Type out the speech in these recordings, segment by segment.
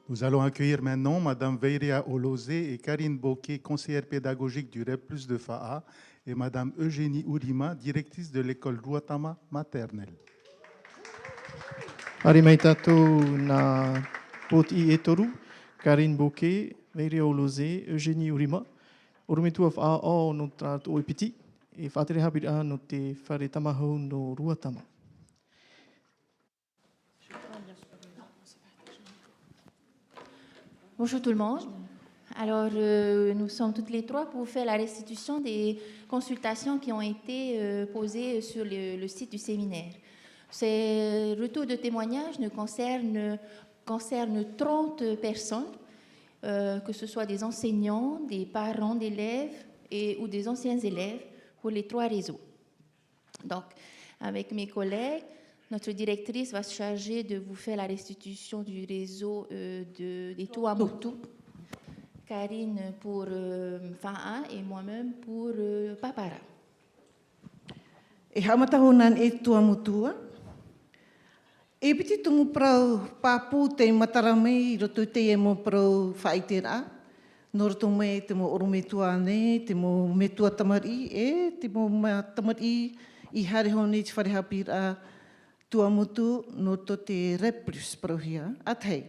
Nous allons accueillir maintenant Madame Veiria Olosé et Karine Bocquet, conseillère pédagogique du REP Plus de FAA, et Madame Eugénie Ourima, directrice de l'école Ruatama maternelle. Arimai tātou nā poti e toru, Karine Bocquet, Veiria Olosé, Eugénie Ourima. Orometua whaao no tātou oipiti, e whātere hapira no te whare tamahau no Ruatama. Bonjour tout le monde. Alors, nous sommes toutes les trois pour faire la restitution des consultations qui ont été posées sur le site du séminaire. Ces retours de témoignages concernent 30 personnes, que ce soit des enseignants, des parents d'élèves ou des anciens élèves pour les 3 réseaux. Donc, avec mes collègues, notre directrice va se charger de vous faire la restitution du réseau des Tuamotu, Karine pour FAA et moi-même pour Papara. E hamatahonan e Tuamotua. E piti tungu prau papu te mataramei roto te e mo prau whaitera. No roto me te mo orometua ne, te mo metua tamari e te mo tamari I harehone te wharehapira Tuamotu no to te REP Plus prohia. Athei,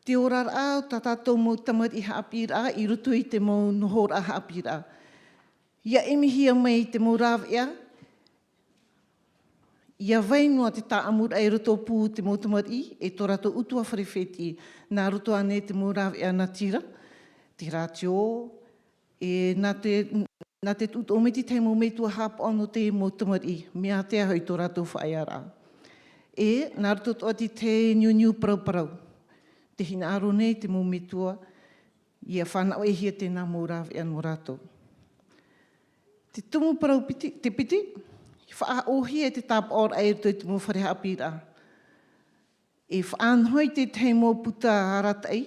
te orar au tatatou mo tamari hapira I rutu I te mo nohora hapira. Ia emihia mai te mo rawea, ia vainua te taamura e roto pū te mo tamari e tō rato utua wharewheti. Nā roto ane te mo rawea na tira, te ratio, e nā te tuto ometi te mo metua hap ono te mo tamari, mea te ahoi tō rato whaiara. E nā roto toati te niu parau. Te hina aro nei te mo metua, ia whanau e hia tēnā mo rawea no rato. Te tumu parau piti, te piti, whaaohi e te tāpa ora e te mo wharehapira. E whaanhoi te mo puta haratai,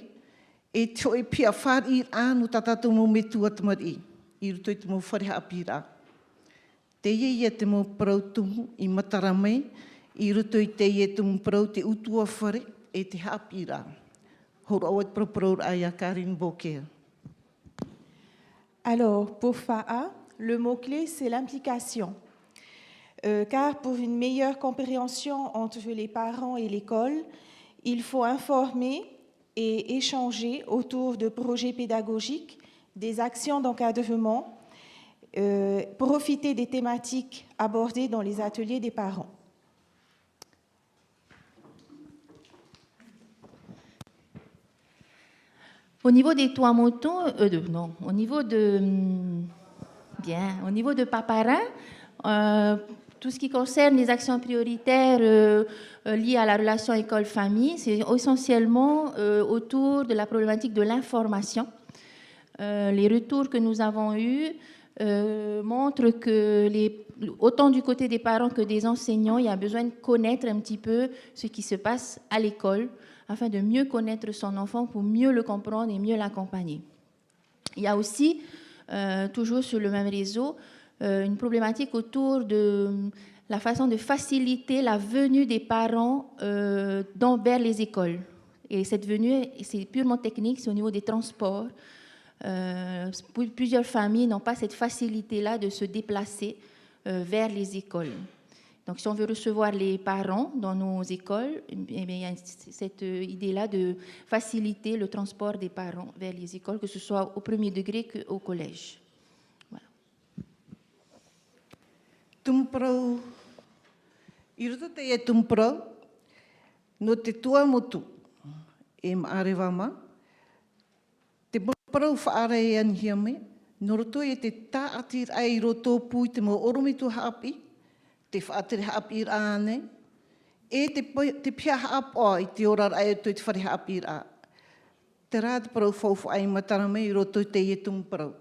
e tio e pia whari anu tatato mo metua tamari, I ruto te mo wharehapira. Te ia te mo parau tumu I mataramei, I ruto te ia tumu parau te utua whare e te hapira. Hora o te parau ai a Karine Bocquet. Alors, pour FAA, le mot-clé, c'est l'implication. Car pour une meilleure compréhension entre les parents et l'école, il faut informer et échanger autour de projets pédagogiques, des actions d'encadrement, profiter des thématiques abordées dans les ateliers des parents. Au niveau des Tuamotu, au niveau de Papara, tout ce qui concerne les actions prioritaires liées à la relation école-famille, c'est essentiellement autour de la problématique de l'information. Les retours que nous avons eus montrent que autant du côté des parents que des enseignants, il y a besoin de connaître un petit peu ce qui se passe à l'école afin de mieux connaître son enfant pour mieux le comprendre et mieux l'accompagner. Il y a aussi, toujours sur le même réseau, une problématique autour de la façon de faciliter la venue des parents vers les écoles. Et cette venue, c'est purement technique, c'est au niveau des transports. Plusieurs familles n'ont pas cette facilité-là de se déplacer vers les écoles. Donc, si on veut recevoir les parents dans nos écoles, eh bien, il y a cette idée-là de faciliter le transport des parents vers les écoles, que ce soit au premier degré qu'au collège. Voilà. Tumprau, I roto te e tumprau, no te Tuamotu e maarewama, te parau whaara e anhia me, no roto e te tāatir ai roto pui te mo oromitu haapi, te whaatere haapi ane, e te pia haapo I te orar ai te whare haapi a. Te rā te parau whauwha ai matarame I roto te e tumprau.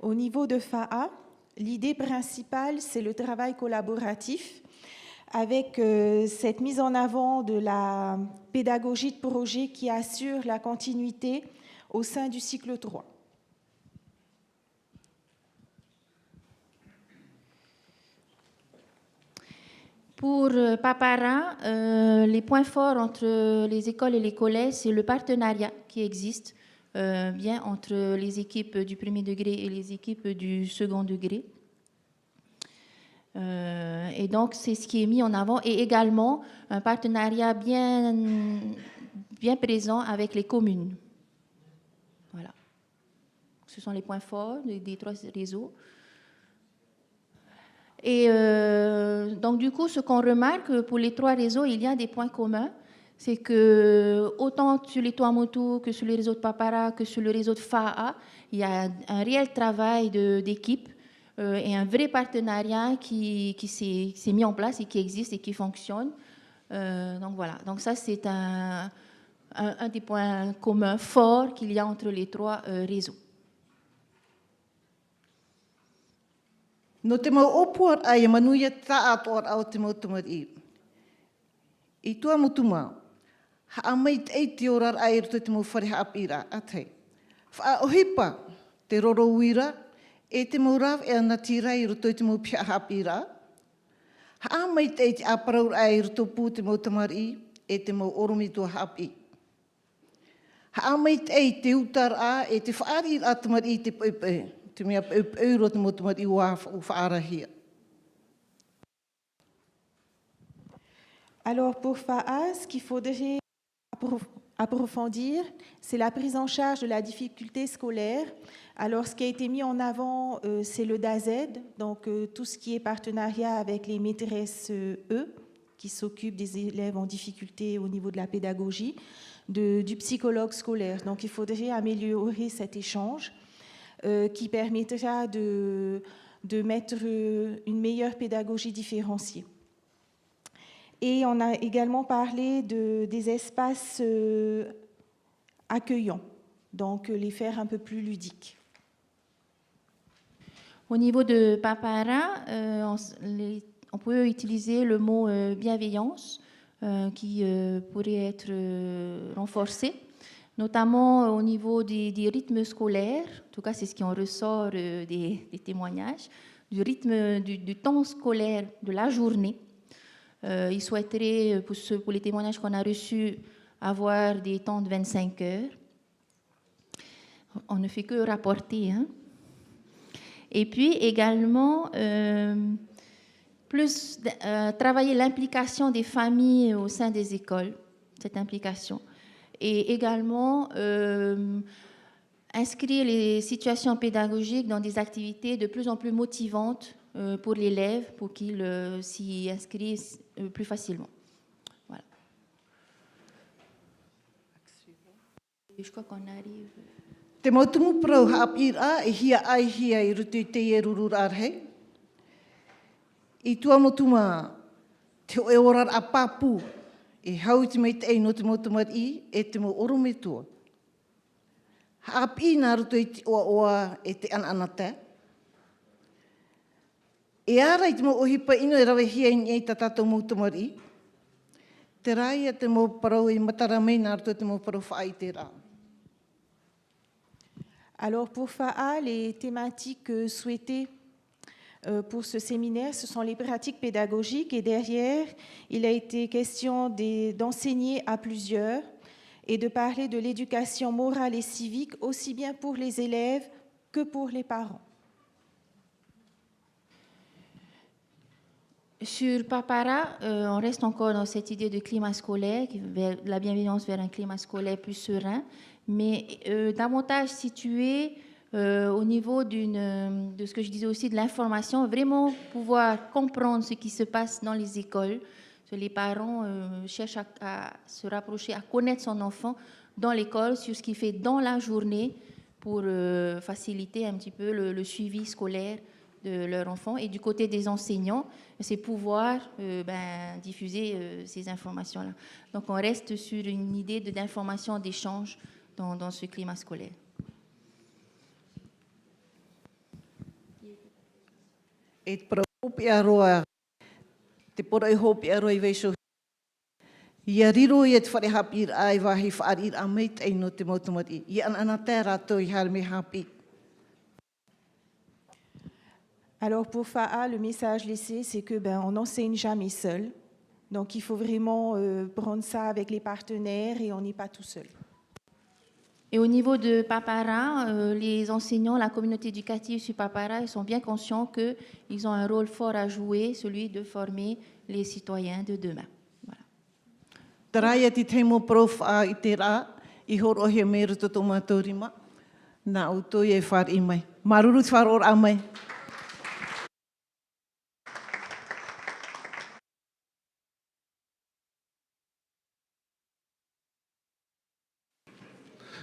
Au niveau de FAA, l'idée principale, c'est le travail collaboratif avec cette mise en avant de la pédagogie de projet qui assure la continuité au sein du cycle 3. Pour Papara, les points forts entre les écoles et les collèges, c'est le partenariat qui existe bien entre les équipes du premier degré et les équipes du second degré. Et donc, c'est ce qui est mis en avant. Et également, un partenariat bien présent avec les communes. Voilà. Ce sont les points forts des trois réseaux. Et donc, du coup, ce qu'on remarque pour les trois réseaux, il y a des points communs. C'est que, autant sur les Tuamotu que sur le réseau de Papara, que sur le réseau de FAA, il y a un réel travail d'équipe et un vrai partenariat qui s'est mis en place et qui existe et qui fonctionne. Donc, voilà. Donc, ça, c'est un des points communs forts qu'il y a entre les trois réseaux. No te mau opuar ai manuia ta atoar au te mau tumari. I tua mutuma, haamait ei te orar ai ruto te mau whareha apira atei. Wha ohipa te roro uira e te mau rav e ana tirai ruto te mau pia apira. Haamait ei te aparaur ai ruto pū te mau tamari e te mau oromi tua hapi. Haamait ei te utar a e te whaari a tamari te poipoe. Alors pour FAA, ce qu'il faudrait approfondir, c'est la prise en charge de la difficulté scolaire. Alors ce qui a été mis en avant, c'est le DAZ, donc tout ce qui est partenariat avec les maîtresses qui s'occupent des élèves en difficulté au niveau de la pédagogie, du psychologue scolaire. Donc il faudrait améliorer cet échange. Qui permettra de mettre une meilleure pédagogie différenciée. Et on a également parlé des espaces accueillants, donc les faire un peu plus ludiques. Au niveau de Papara, on peut utiliser le mot bienveillance qui pourrait être renforcé, notamment au niveau des rythmes scolaires. En tout cas, c'est ce qui en ressort des témoignages, du rythme du temps scolaire de la journée. Ils souhaiteraient, pour les témoignages qu'on a reçus, avoir des temps de 25 heures. On ne fait que rapporter. Hein. Et puis également, travailler l'implication des familles au sein des écoles, cette implication. Et également inscrire les situations pédagogiques dans des activités de plus en plus motivantes pour l'élève, pour qu'il s'y inscrive plus facilement. Voilà. Je crois qu'on arrive. Te mautumu prau hapira e hia ai hia I rutu I te e rururar hei. I tua motuma te oe orar a papu e hau te mei te ei no te motumar I e te mo oro me tua. Haapi nā rutu I te oa oa e te ananata. E ara I te mo ohipa ino e rawe hia I ei ta tātou motumar I. Te rai a te mo parau I matara mei nā rutu te mo parau whaai te rā. Alors pour FAA, les thématiques souhaitées pour ce séminaire, ce sont les pratiques pédagogiques et derrière, il a été question d'enseigner à plusieurs et de parler de l'éducation morale et civique aussi bien pour les élèves que pour les parents. Sur Papara, on reste encore dans cette idée de climat scolaire, vers la bienveillance vers un climat scolaire plus serein, mais davantage situé au niveau de ce que je disais aussi, de l'information, vraiment pouvoir comprendre ce qui se passe dans les écoles. Les parents cherchent à se rapprocher, à connaître son enfant dans l'école, sur ce qu'il fait dans la journée pour faciliter un petit peu le suivi scolaire de leur enfant. Et du côté des enseignants, c'est pouvoir diffuser ces informations-là. Donc on reste sur une idée d'information, d'échange dans ce climat scolaire. E te para hopi aroa, te pora I hopi aroa I weiso. Ia riro I te whare hapi ai wahi whaari a meit ei no te mautamari. Ia anana te rātou I hare me hapi. Alors pour FAA, le message laissé, c'est que on n'enseigne jamais seul. Donc il faut vraiment prendre ça avec les partenaires et on n'est pas tout seul. Et au niveau de Papara, les enseignants, la communauté éducative sur Papara, ils sont bien conscients qu'ils ont un rôle fort à jouer, celui de former les citoyens de demain. Voilà. Taraya ti teimo prof a i te rā, I horo he meru to tō mātorima, nā uto e whar I mai. Maruru te whar or a mai.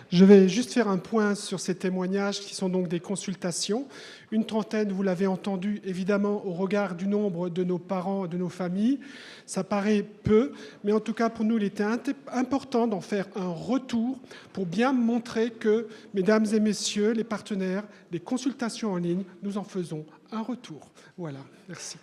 Je vais juste faire un point sur ces témoignages qui sont donc des consultations. Une trentaine, vous l'avez entendu, évidemment, au regard du nombre de nos parents, de nos familles. Ça paraît peu, mais en tout cas, pour nous, il était important d'en faire un retour pour bien montrer que, mesdames et messieurs, les partenaires, des consultations en ligne, nous en faisons un retour. Voilà, merci.